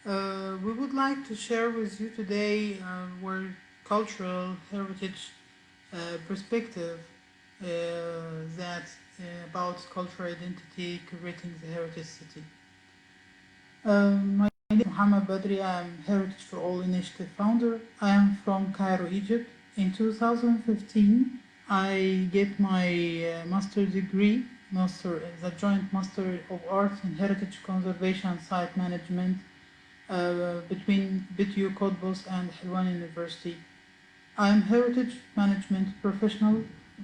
We would like to share with you today our cultural heritage perspective that about cultural identity, curating the heritage city. My name is Muhammad Badri. I am Heritage for All Initiative founder. I am from Cairo, Egypt. In 2015, I get my master degree, the joint Master of Arts in Heritage Conservation and Site Management between BTU Cottbus and Helwan University. I am heritage management professional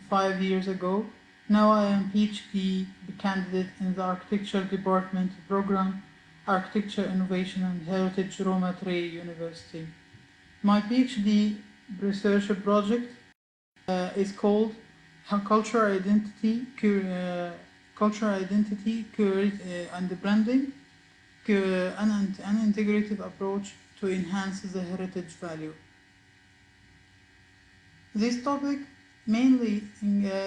5 years ago. Now I am PhD candidate in the architecture department program, Architecture Innovation and Heritage Roma Tre University. My PhD research project is called Cultural Identity, and Branding, an integrative approach to enhance the heritage value. This topic mainly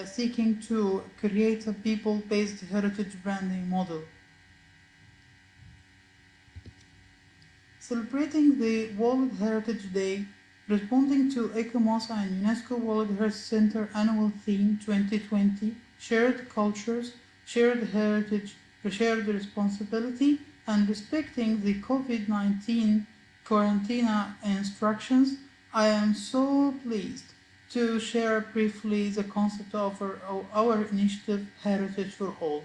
seeking to create a people-based heritage branding model. Celebrating the World Heritage Day, responding to ICOMOS and UNESCO World Heritage Center annual theme 2020, Shared Cultures, Shared Heritage, Shared Responsibility, and respecting the COVID-19 quarantine instructions, I am so pleased to share briefly the concept of our initiative Heritage for All.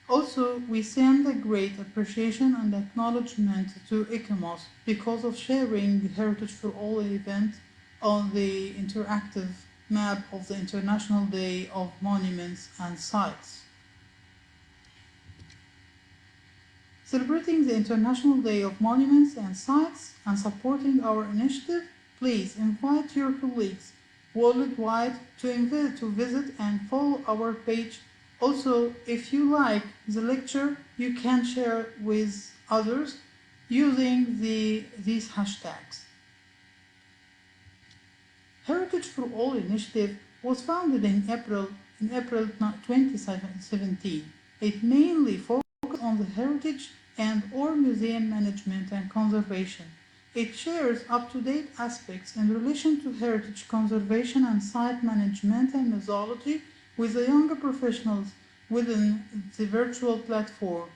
Also, we send a great appreciation and acknowledgement to ICOMOS because of sharing the Heritage for All event on the interactive map of the International Day of Monuments and Sites. Celebrating the International Day of Monuments and Sites and supporting our initiative, please invite your colleagues worldwide to visit and follow our page. Also, if you like the lecture, you can share with others using these hashtags. Heritage for All initiative was founded in April 2017. It mainly focused on the heritage and/or museum management and conservation. It shares up-to-date aspects in relation to heritage conservation and site management and methodology with the younger professionals within the virtual platform,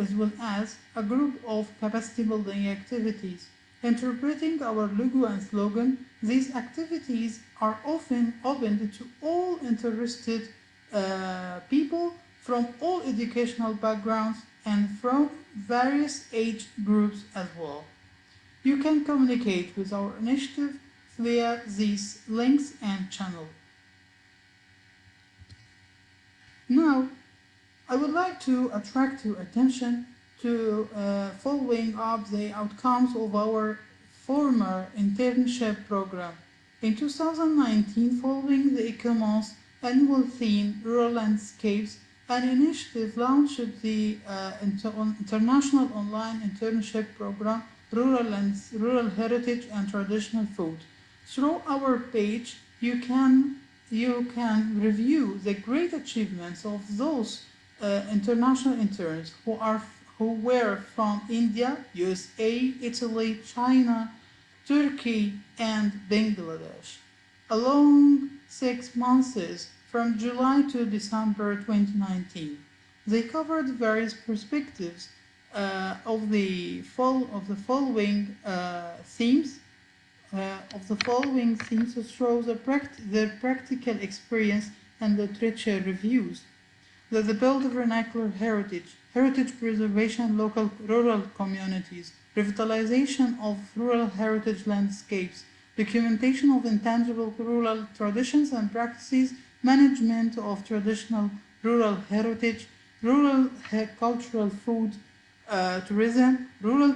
as well as a group of capacity building activities. Interpreting our logo and slogan, these activities are often open to all interested people from all educational backgrounds and from various age groups as well. You can communicate with our initiative via these links and channels. Now, I would like to attract your attention to following up the outcomes of our former internship program. In 2019, following the ICOMOS annual theme, Rural Landscapes, an initiative launched the international online internship program, Rural Heritage and Traditional Food. Through our page, you can review the great achievements of those international interns who were from India, USA, Italy, China, Turkey, and Bangladesh, along 6 months from July to December 2019. They covered various perspectives of the following themes. Through their practical experience and literature reviews. The build of vernacular heritage, heritage preservation, local rural communities, revitalization of rural heritage landscapes, documentation of intangible rural traditions and practices, management of traditional rural heritage, rural cultural food, tourism, rural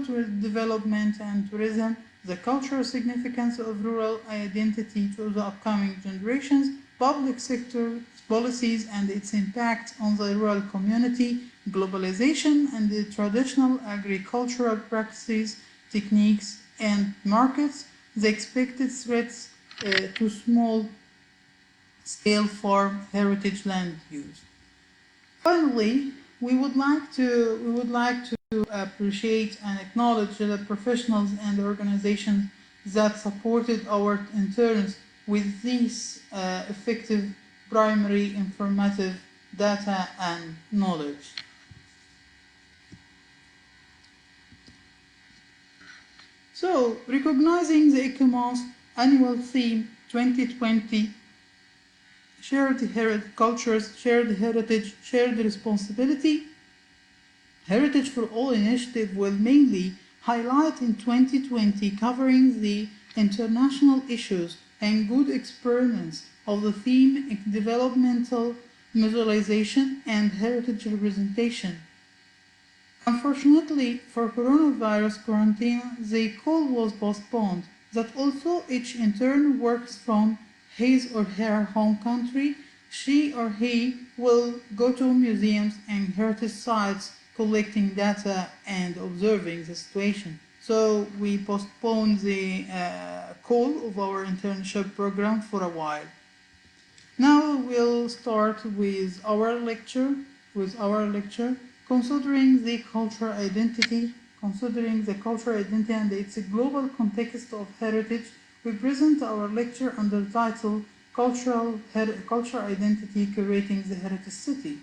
development and tourism, the cultural significance of rural identity to the upcoming generations, public sector policies and its impact on the rural community, globalization and the traditional agricultural practices, techniques and markets, the expected threats to small-scale farm heritage land use. Finally, we would like to appreciate and acknowledge the professionals and the organizations that supported our interns with these effective primary informative data and knowledge. So, recognizing the ICOMOS annual theme 2020, shared cultures, shared heritage, shared responsibility, Heritage for All initiative will mainly highlight in 2020 covering the international issues and good experiments of the theme developmental visualization and heritage representation. Unfortunately, for coronavirus quarantine, the call was postponed, that although each intern works from his or her home country, she or he will go to museums and heritage sites collecting data and observing the situation. So we postponed the call of our internship program for a while. Now we'll start with our lecture, considering the cultural identity and its global context of heritage. We present our lecture under the title Cultural Identity, Curating the Heritage City.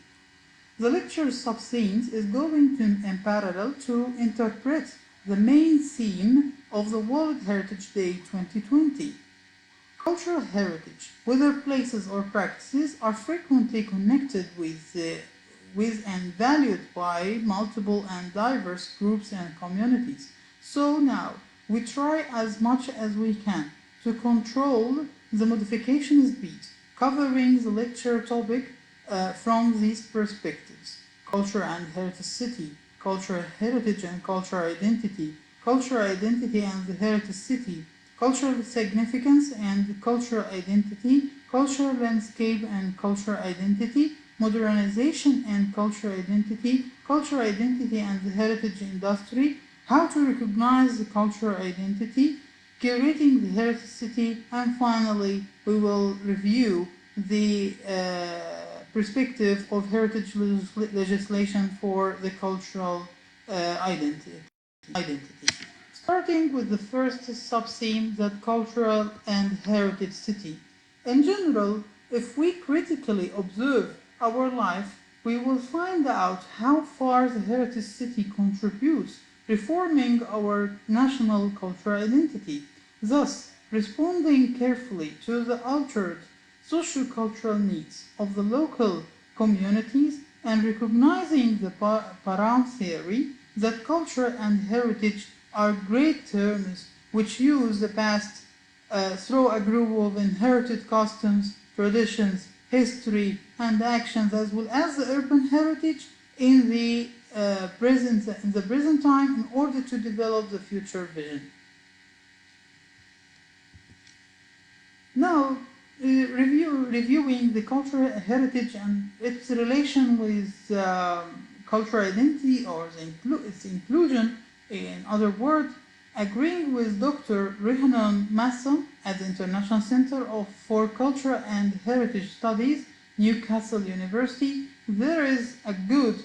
The lecture sub-themes is going to, in parallel, to interpret the main theme of the World Heritage Day 2020. Cultural heritage, whether places or practices, are frequently connected with and valued by multiple and diverse groups and communities. So now, we try as much as we can to control the modification speed, covering the lecture topic from these perspectives: culture and heritage city, cultural heritage and cultural identity and the heritage city, cultural significance and cultural identity, cultural landscape and cultural identity, modernization and cultural identity and the heritage industry, how to recognize the cultural identity, curating the heritage city, and finally we will review the perspective of heritage legislation for the cultural identity. Starting with the first sub-theme, that cultural and heritage city. In general, if we critically observe our life, we will find out how far the heritage city contributes reforming our national cultural identity, thus responding carefully to the altered socio-cultural needs of the local communities and recognizing the Param theory that culture and heritage are great terms which use the past through a group of inherited customs, traditions, history, and actions, as well as the urban heritage in the present time, in order to develop the future vision. Now, reviewing the cultural heritage and its relation with cultural identity or its inclusion. In other words, agreeing with Dr. Rhiannon Masson at the International Center for Culture and Heritage Studies, Newcastle University, there is a good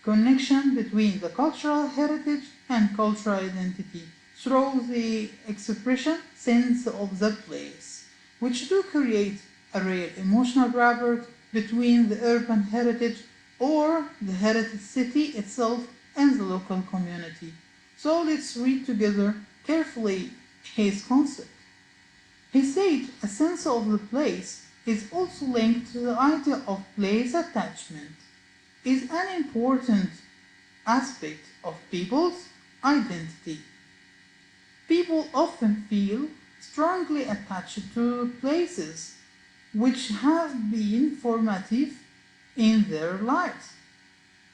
connection between the cultural heritage and cultural identity through the expression sense of the place, which do create a real emotional rapport between the urban heritage or the heritage city itself and the local community. So let's read together carefully his concept. He said a sense of the place is also linked to the idea of place attachment, is an important aspect of people's identity. People often feel strongly attached to places which have been formative in their lives,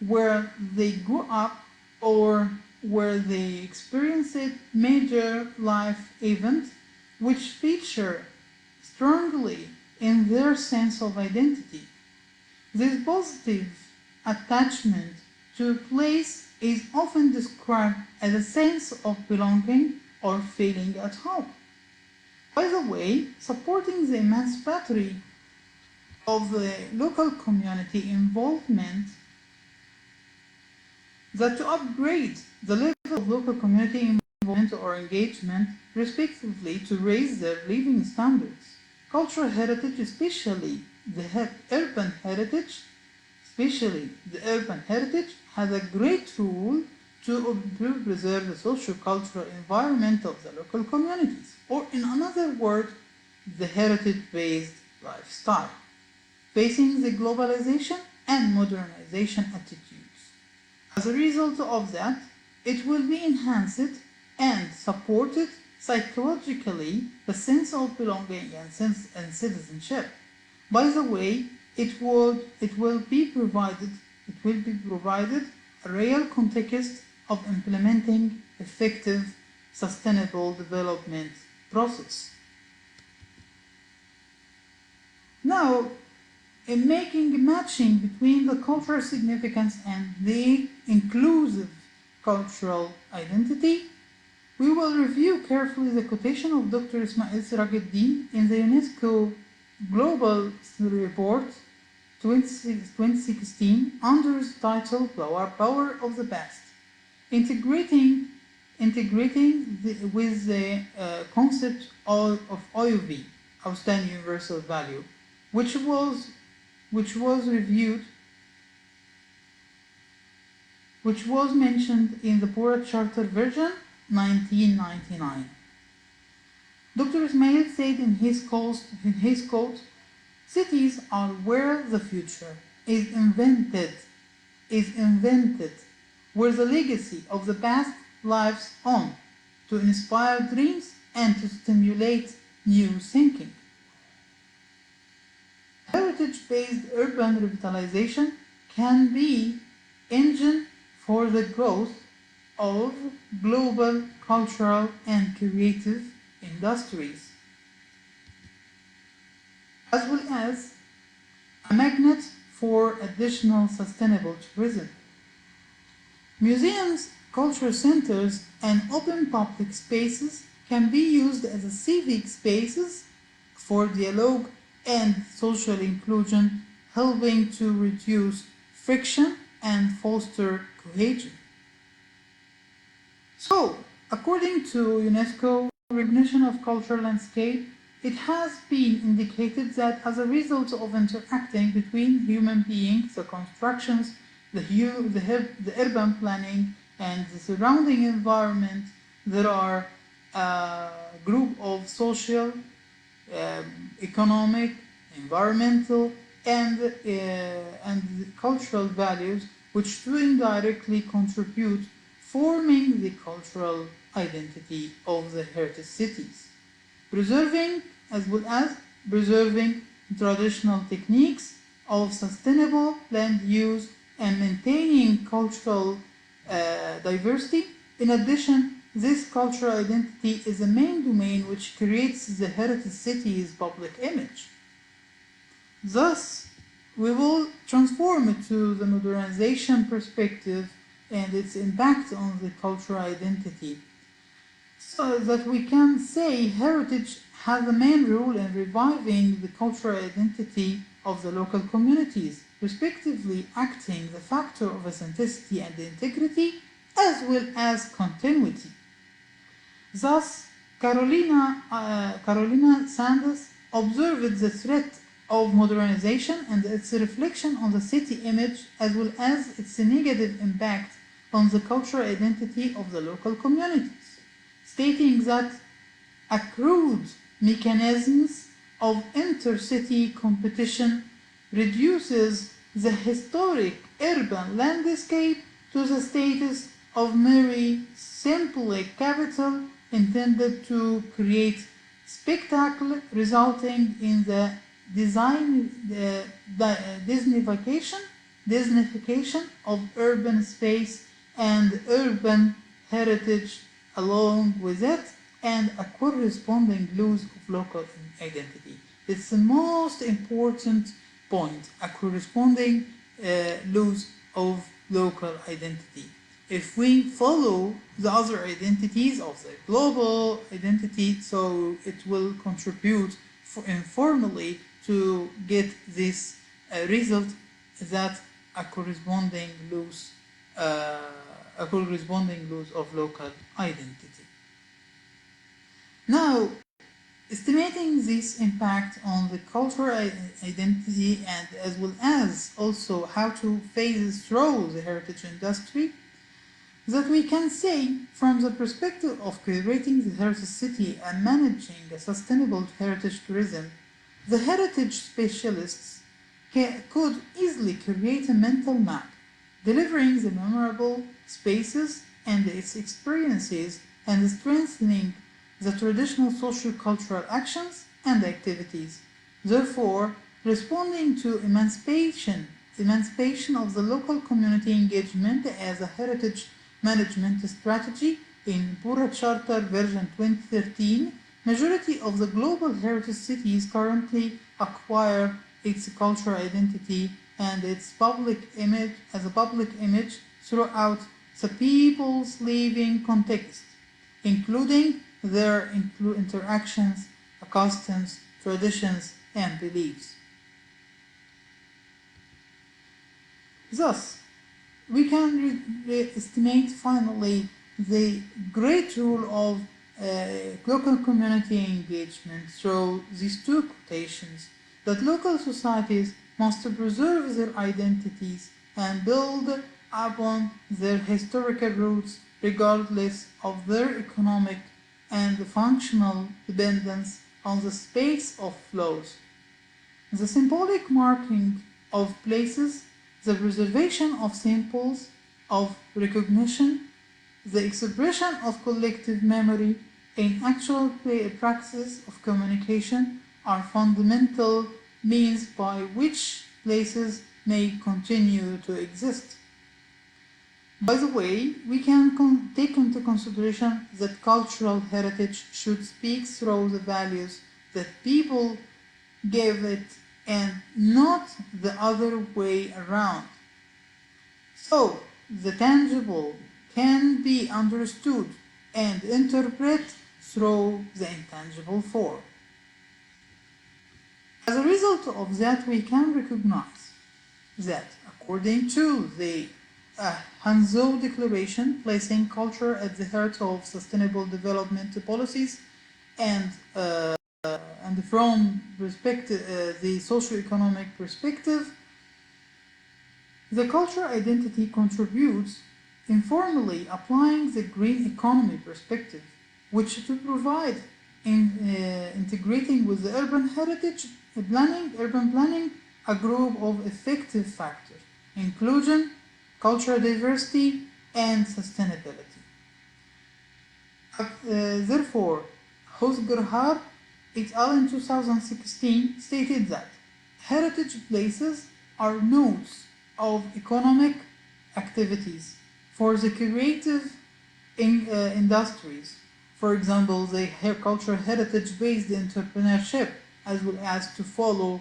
where they grew up or where they experienced major life events which feature strongly in their sense of identity. This positive attachment to a place is often described as a sense of belonging or feeling at home. By the way, supporting the emancipatory of the local community involvement that to upgrade the level of local community involvement or engagement, respectively, to raise their living standards. Cultural heritage, especially the urban heritage, has a great role to preserve the socio-cultural environment of the local communities, or in another word, the heritage-based lifestyle, facing the globalization and modernization attitudes. As a result of that, it will be enhanced and supported psychologically the sense of belonging and citizenship. By the way, it will be provided a real context of implementing effective sustainable development process. Now, in making matching between the cultural significance and the inclusive cultural identity, we will review carefully the quotation of Dr. Ismail Sirajuddin in the UNESCO Global Report 2016 under the title Power of the Past, integrating with the concept of OUV, Outstanding Universal Value, which was mentioned in the Curating Charter version 1999. Dr. Ismail said in his quote, "Cities are where the future is invented, where the legacy of the past lives on, to inspire dreams and to stimulate new thinking." Heritage-based urban revitalization can be engine for the growth of global cultural and creative industries, as well as a magnet for additional sustainable tourism. Museums, cultural centers, and open public spaces can be used as a civic spaces for dialogue and social inclusion, helping to reduce friction and foster cohesion. So, according to UNESCO recognition of cultural landscape, it has been indicated that as a result of interacting between human beings, the constructions, the urban planning, and the surrounding environment, there are a group of social, economic, environmental, and cultural values which do indirectly contribute forming the cultural identity of the heritage cities, preserving as well as preserving traditional techniques of sustainable land use and maintaining cultural diversity. In addition, this cultural identity is a main domain which creates the heritage city's public image. Thus, we will transform it to the modernization perspective and its impact on the cultural identity, so that we can say heritage has a main role in reviving the cultural identity of the local communities, respectively acting the factor of authenticity and integrity as well as continuity. Thus, Carolina Sanders observed the threat of modernization and its reflection on the city image as well as its negative impact on the cultural identity of the local communities, stating that accrued mechanisms of intercity competition reduces the historic urban landscape to the status of merely symbolic capital intended to create spectacle, resulting in the Disneyfication of urban space and urban heritage along with it, and a corresponding loss of local identity. It's the most important point, a corresponding loss of local identity. If we follow the other identities of the global identity, so it will contribute informally to get this result, that a corresponding loss a corresponding loss of local identity. Now, estimating this impact on the cultural identity and as well as also how to phase through the heritage industry, that we can say from the perspective of curating the heritage city and managing a sustainable heritage tourism, the heritage specialists could easily create a mental map, delivering the memorable spaces and its experiences and strengthening the traditional socio-cultural actions and activities, therefore responding to emancipation of the local community engagement as a heritage management strategy in Pura Charter version 2013. Majority of the global heritage cities currently acquire its cultural identity and its public image as a public image throughout the people's living context, including their interactions, customs, traditions, and beliefs. Thus, we can estimate finally the great role of local community engagement through these two quotations, that local societies must preserve their identities and build upon their historical roots regardless of their economic and functional dependence on the space of flows. The symbolic marking of places, the preservation of symbols of recognition, the expression of collective memory in actual practices of communication are fundamental means by which places may continue to exist. By the way, we can take into consideration that cultural heritage should speak through the values that people give it and not the other way around. So, the tangible can be understood and interpreted through the intangible form. As a result of that, we can recognize that according to the Hangzhou Declaration, placing culture at the heart of sustainable development policies and from the socio-economic perspective, the cultural identity contributes informally applying the green economy perspective, which to provide integrating with the urban planning, a group of effective factors: inclusion, cultural diversity, and sustainability. Therefore, Hosgerhar et al. In 2016 stated that heritage places are nodes of economic activities for the creative industries. For example, the cultural heritage-based entrepreneurship, as well as to follow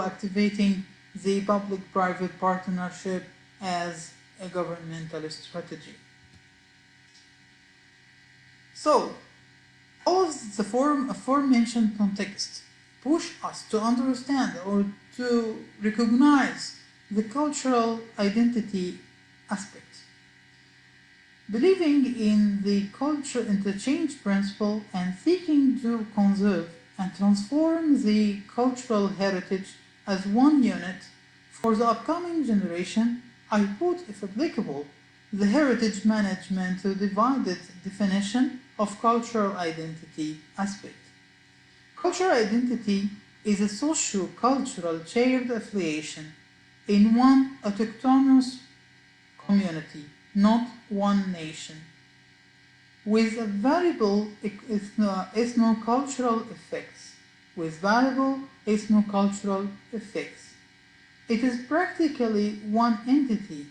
activating the public-private partnership as a governmental strategy. So, all of the aforementioned context push us to understand or to recognize the cultural identity aspect. Believing in the cultural interchange principle and seeking to conserve and transform the cultural heritage as one unit for the upcoming generation, I put, if applicable, the heritage management to divided definition of cultural identity aspect. Cultural identity is a socio-cultural shared affiliation in one autochthonous community, not one nation, with variable ethno-cultural effects. It is practically one entity.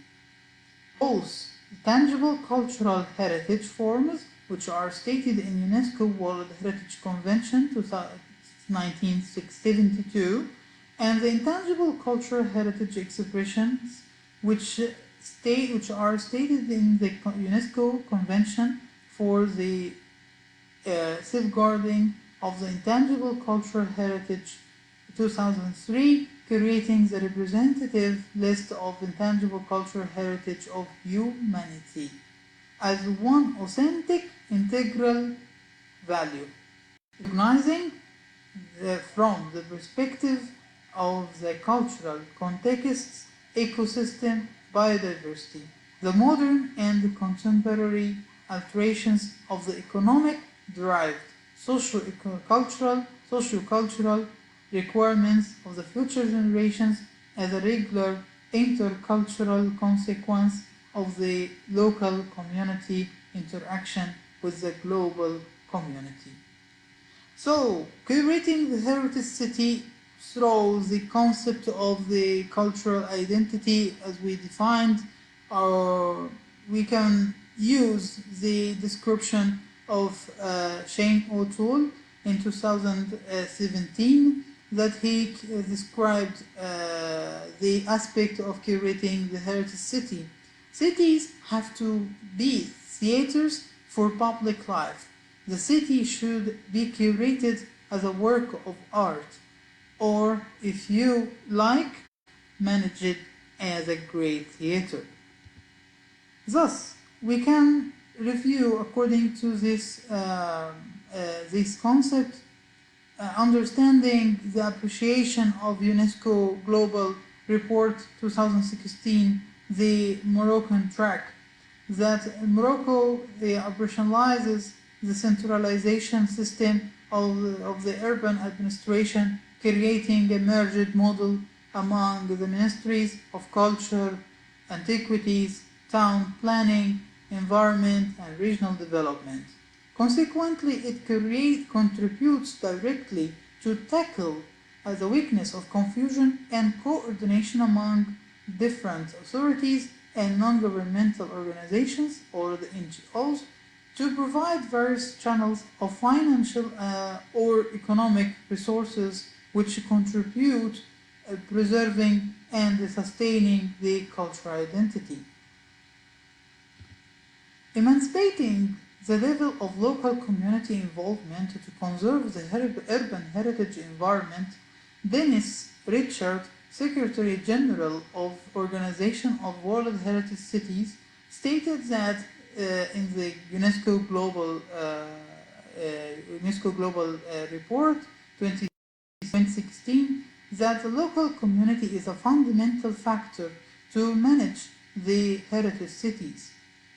Both tangible cultural heritage forms, which are stated in UNESCO World Heritage Convention 1972, and the intangible cultural heritage expressions, which are stated in the UNESCO Convention for the safeguarding of the intangible cultural heritage 2003, creating the representative list of intangible cultural heritage of humanity as one authentic, integral value, recognizing from the perspective of the cultural contexts, ecosystem, biodiversity, the modern and the contemporary alterations of the economic derived socio-cultural requirements of the future generations as a regular intercultural consequence of the local community interaction with the global community. So, curating the heritage city through the concept of the cultural identity as we defined, we can use the description of Shane O'Toole in 2017 that he described the aspect of curating the heritage city. Cities have to be theaters for public life. The city should be curated as a work of art, or if you like, manage it as a great theater. Thus, we can review according to this concept, understanding the appreciation of UNESCO Global Report 2016, the Moroccan track, that Morocco operationalizes the centralization system of the urban administration, creating a merged model among the ministries of culture, antiquities, town planning, environment, and regional development. Consequently, it contributes directly to tackle the weakness of confusion and coordination among different authorities and non-governmental organizations, or the NGOs, to provide various channels of financial or economic resources which contribute preserving and sustaining the cultural identity. Emancipating the level of local community involvement to conserve the urban heritage environment, Dennis Richard, Secretary General of Organization of World Heritage Cities, stated that in the UNESCO Global Report 2016 that the local community is a fundamental factor to manage the heritage cities.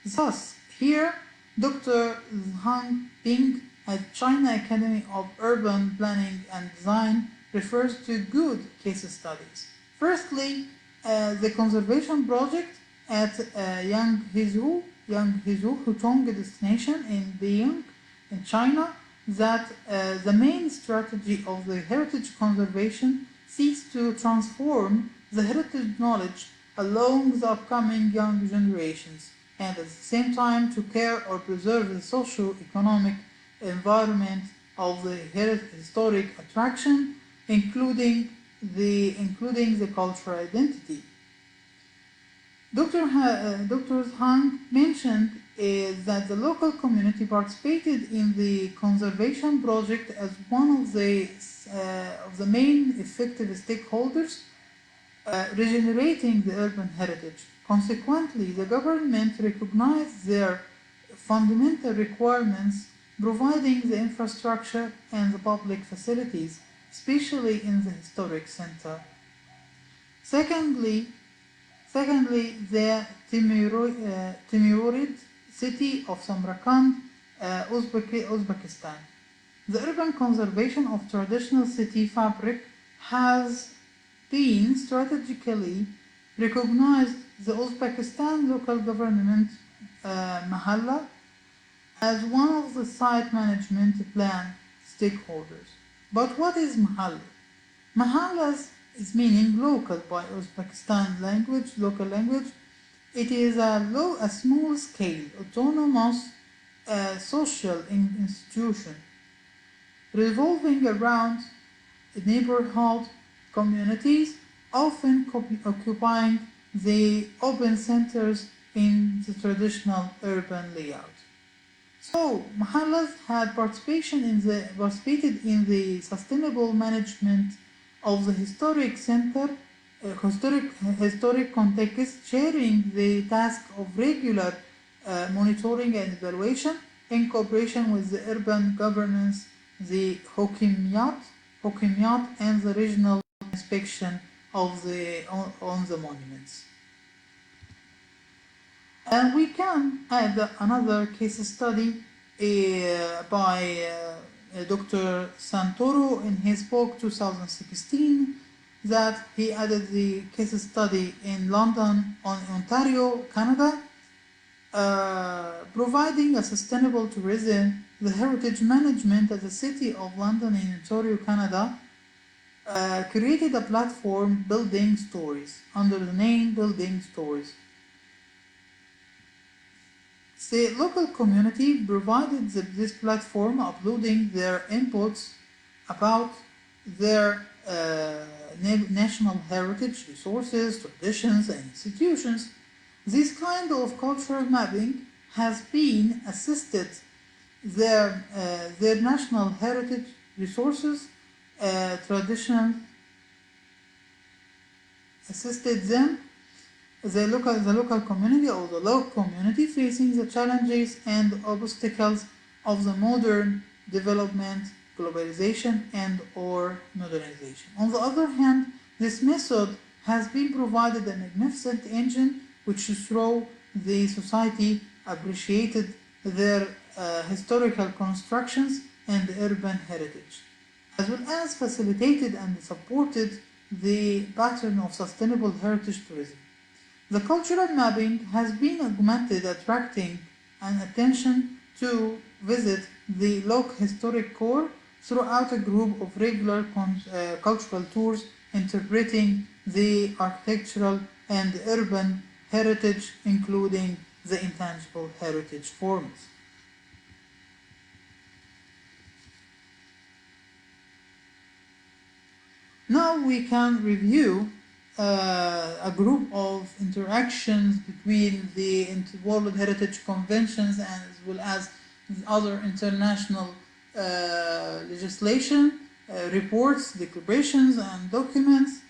Thus, here, Dr. Zhang Ping at China Academy of Urban Planning and Design refers to good case studies. Firstly, the conservation project at Yangzhou Hutong destination in Beiyang in China, that the main strategy of the heritage conservation seeks to transform the heritage knowledge along the upcoming young generations, and at the same time to care or preserve the socio-economic environment of the historic attraction, including the cultural identity. Dr. Hang mentioned that the local community participated in the conservation project as one of the main effective stakeholders, regenerating the urban heritage. Consequently, the government recognized their fundamental requirements, providing the infrastructure and the public facilities, especially in the historic center. Secondly, the Timurid city of Samarkand, Uzbekistan. The urban conservation of traditional city fabric has been strategically recognized the Uzbekistan local government Mahalla as one of the site management plan stakeholders. But what is Mahalla? Mahallas is meaning local by Uzbekistan local language. It is a small scale, autonomous social institution revolving around neighborhood communities, often occupying the open centers in the traditional urban layout. So, mahallas had participated in the sustainable management of the historic center, historic context, sharing the task of regular monitoring and evaluation in cooperation with the urban governance, the Hokimiyat, and the regional inspection of on the monuments. And we can add another case study by Dr. Santoro in his book 2016, that he added the case study in London, Ontario, Canada, providing a sustainable tourism. The heritage management at the City of London in Ontario, Canada, created a platform, Building Stories, under the name Building Stories. The local community provided this platform, uploading their inputs about their national heritage, resources, traditions, and institutions. This kind of cultural mapping has been assisted their national heritage, resources, traditions, assisted them, the local community or the local community, facing the challenges and obstacles of the modern development, globalization, and or modernization. On the other hand, this method has been provided a magnificent engine which through the society appreciated their historical constructions and urban heritage, as well as facilitated and supported the pattern of sustainable heritage tourism. The cultural mapping has been augmented, attracting an attention to visit the local historic core throughout a group of regular cultural tours interpreting the architectural and urban heritage, including the intangible heritage forms. Now we can review a group of interactions between the World Heritage Conventions as well as other international legislation, reports, declarations, and documents,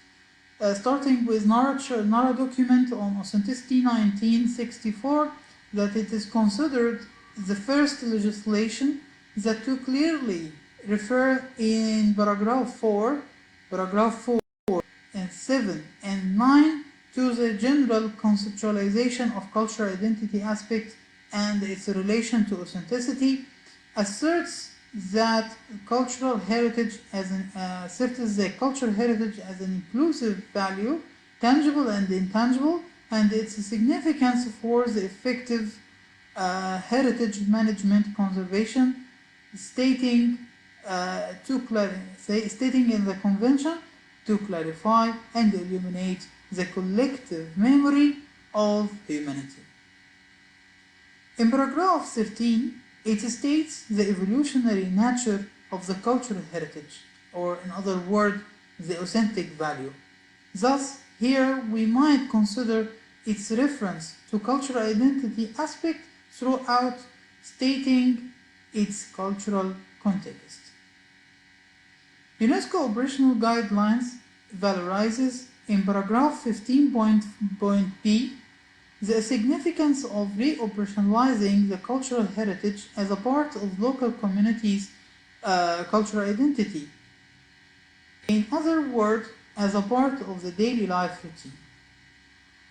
starting with Nara document on authenticity 1964, that it is considered the first legislation that to clearly refer in paragraph 4 and 7 and 9 to the general conceptualization of cultural identity aspect and its relation to authenticity, asserts that cultural heritage as an inclusive value, tangible and intangible, and its significance for the effective heritage management conservation, stating in the convention to clarify and illuminate the collective memory of humanity. In paragraph 13, it states the evolutionary nature of the cultural heritage, or in other words, the authentic value. Thus, here we might consider its reference to cultural identity aspect throughout stating its cultural context. UNESCO operational guidelines valorizes in paragraph 15.b the significance of reoperationalizing the cultural heritage as a part of local communities' cultural identity. In other words, as a part of the daily life routine.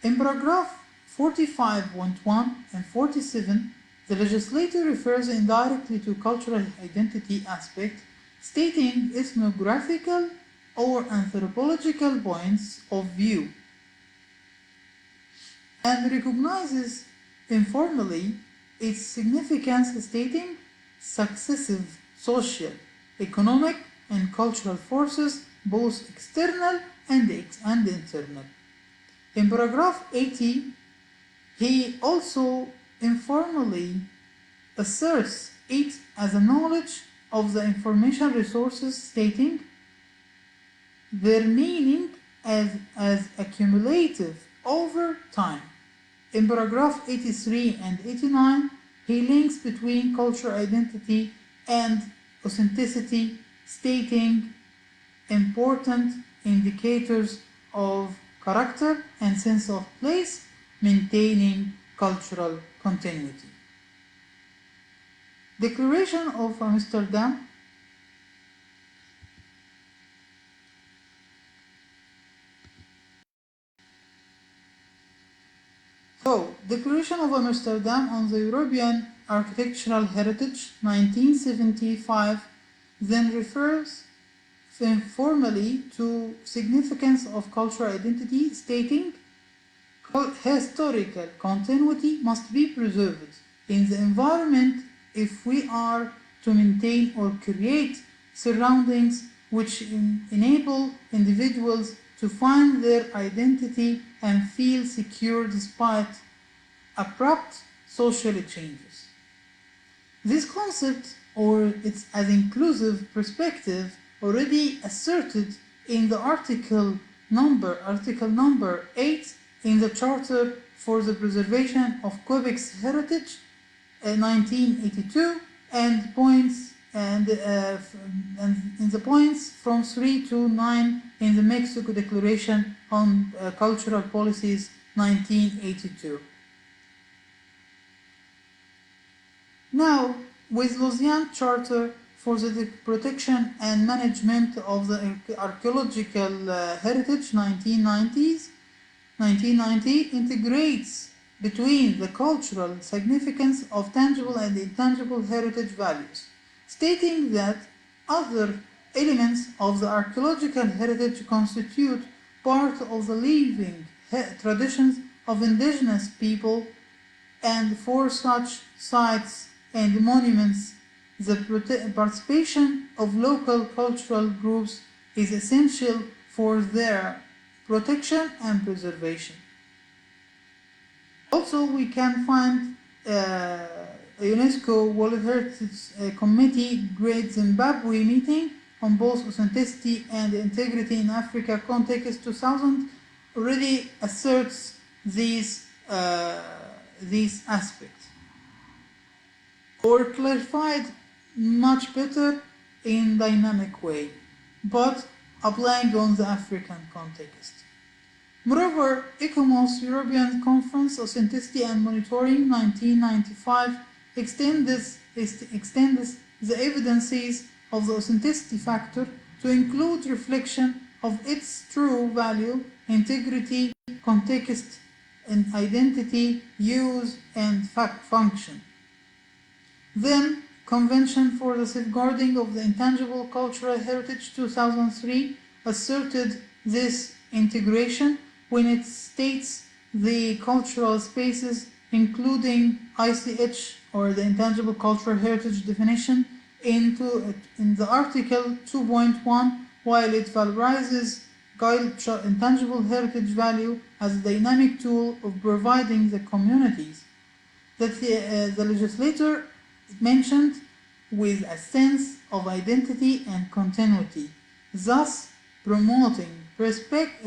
In paragraph 45.1 and 47, the legislator refers indirectly to cultural identity aspect, stating ethnographical or anthropological points of view, and recognizes informally its significance, stating successive social, economic, and cultural forces, both external and internal. In paragraph 80, he also informally asserts it as a knowledge of the information resources, stating their meaning as accumulative over time. In paragraph 83 and 89, he links between cultural identity and authenticity, stating important indicators of character and sense of place, maintaining cultural continuity. Declaration of Amsterdam. So, Declaration of Amsterdam on the European Architectural Heritage, 1975, then refers formally to significance of cultural identity, stating historical continuity must be preserved in the environment if we are to maintain or create surroundings which enable individuals to find their identity and feel secure despite abrupt social changes. This concept, or its as inclusive perspective, already asserted in the article number 8 in the Charter for the Preservation of Quebec's Heritage, 1982, and in the points from 3 to 9 in the Mexico Declaration on Cultural Policies, 1982. Now, with Lausanne Charter for the Protection and Management of the Archaeological Heritage, 1990, integrates between the cultural significance of tangible and intangible heritage values, stating that other elements of the archaeological heritage constitute part of the living traditions of indigenous people, and for such sites and monuments, the participation of local cultural groups is essential for their protection and preservation. Also, we can find a UNESCO World Heritage Committee Great Zimbabwe meeting on both authenticity and integrity in Africa context 2000 already asserts these aspects, or clarified much better in dynamic way, but applying on the African context. Moreover, ICOMOS European Conference Authenticity and Monitoring 1995 extends the evidences of the authenticity factor to include reflection of its true value, integrity, context, and identity, use, and function. Then, Convention for the Safeguarding of the Intangible Cultural Heritage 2003 asserted this integration when it states the cultural spaces, including ICH, or the Intangible Cultural Heritage definition, in the Article 2.1, while it valorizes intangible heritage value as a dynamic tool of providing the communities that the legislator mentioned with a sense of identity and continuity, thus promoting respect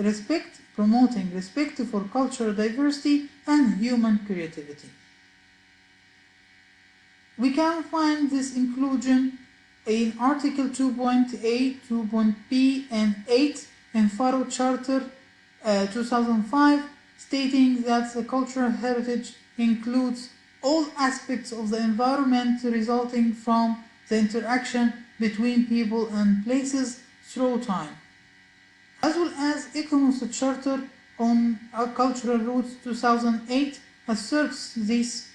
for cultural diversity and human creativity. We can find this inclusion in Article 2.A, 2.B, and 8 in Faro Charter 2005, stating that the cultural heritage includes all aspects of the environment resulting from the interaction between people and places through time, as well as ICOMOS Charter on Cultural Roots 2008 asserts this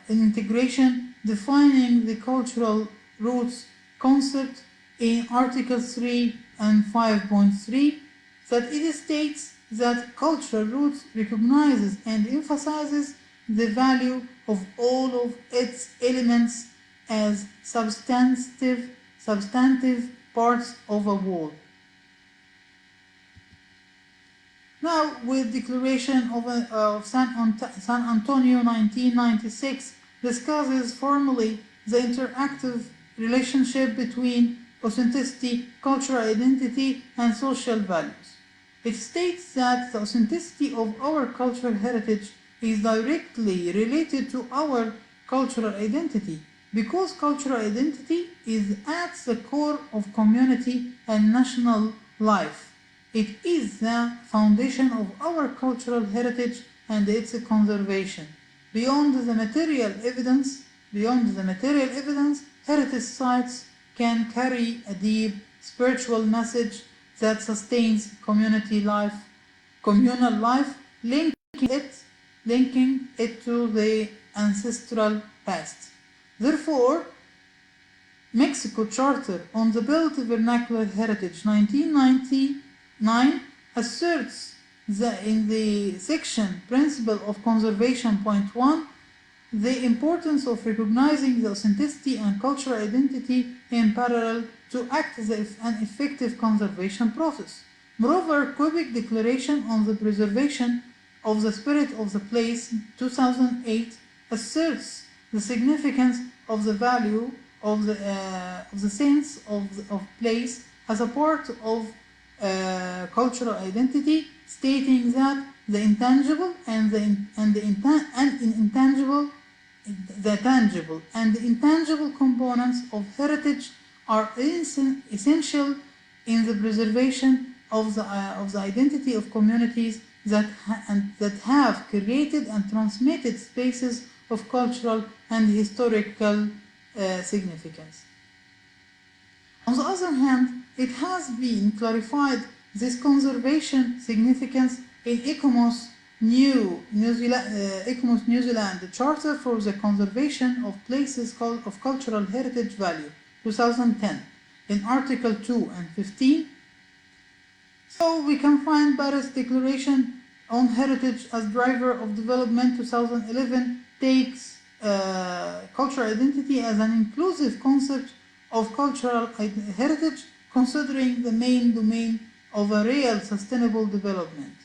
integration, defining the cultural roots concept in Article 3 and 5.3, that it states that cultural roots recognizes and emphasizes the value of all of its elements as substantive parts of a whole. Now, with Declaration of San Antonio 1996, discusses formally the interactive relationship between authenticity, cultural identity, and social values. It states that the authenticity of our cultural heritage is directly related to our cultural identity, because cultural identity is at the core of community and national life, It is the foundation of our cultural heritage and its conservation. Beyond the material evidence, heritage sites can carry a deep spiritual message that sustains communal life, linking it to the ancestral past. Therefore, Mexico Charter on the Built Vernacular Heritage 1999 asserts that in the section Principle of Conservation Point 1 the importance of recognizing the authenticity and cultural identity in parallel to act as an effective conservation process. Moreover, Quebec Declaration on the Preservation of the Spirit of the Place 2008 asserts the significance of the value of the sense of place as a part of cultural identity, stating that the intangible and the tangible and the intangible components of heritage are essential in the preservation of the identity of communities that have created and transmitted spaces of cultural and historical significance. On the other hand, it has been clarified this conservation significance in ICOMOS New Zealand Charter for the Conservation of Places of Cultural Heritage Value 2010 in Article 2 and 15. So we can find Paris Declaration on Heritage as Driver of Development 2011 takes cultural identity as an inclusive concept of cultural heritage, considering the main domain of a real sustainable development.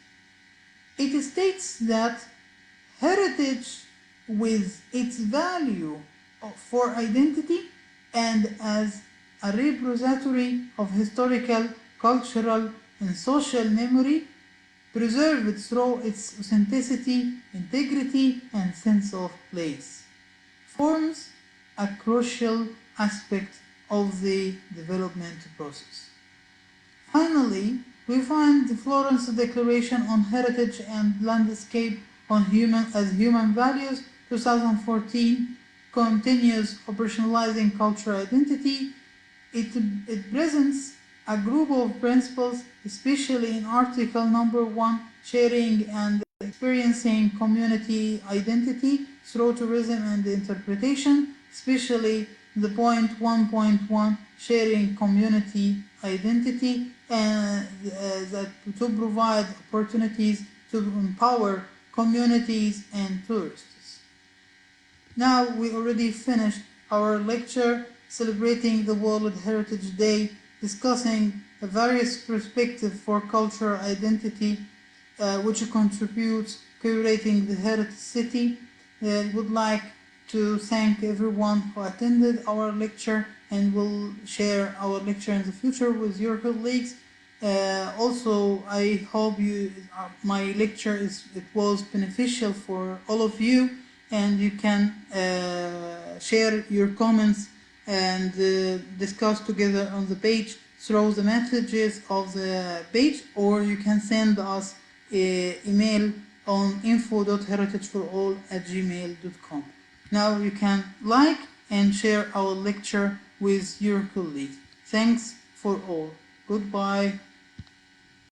It states that heritage, with its value for identity and as a repository of historical, cultural, and social memory, preserved through its authenticity, integrity, and sense of place, forms a crucial aspect of the development process. Finally, we find the Florence Declaration on Heritage and Landscape on Human Values 2014 continues operationalizing cultural identity. It presents a group of principles, especially in Article number 1, sharing and experiencing community identity through tourism and interpretation, especially the point 1.1, sharing community identity, and that to provide opportunities to empower communities and tourists. Now we already finished our lecture celebrating the World Heritage Day, discussing various perspectives for cultural identity which contributes curating the heritage city. I would like to thank everyone who attended our lecture and will share our lecture in the future with your colleagues. Also, I hope my lecture was beneficial for all of you, and you can share your comments and discuss together on the page through the messages of the page, or you can send us an email on info.heritageforall@gmail.com. Now you can like and share our lecture with your colleagues. Thanks for all. Goodbye.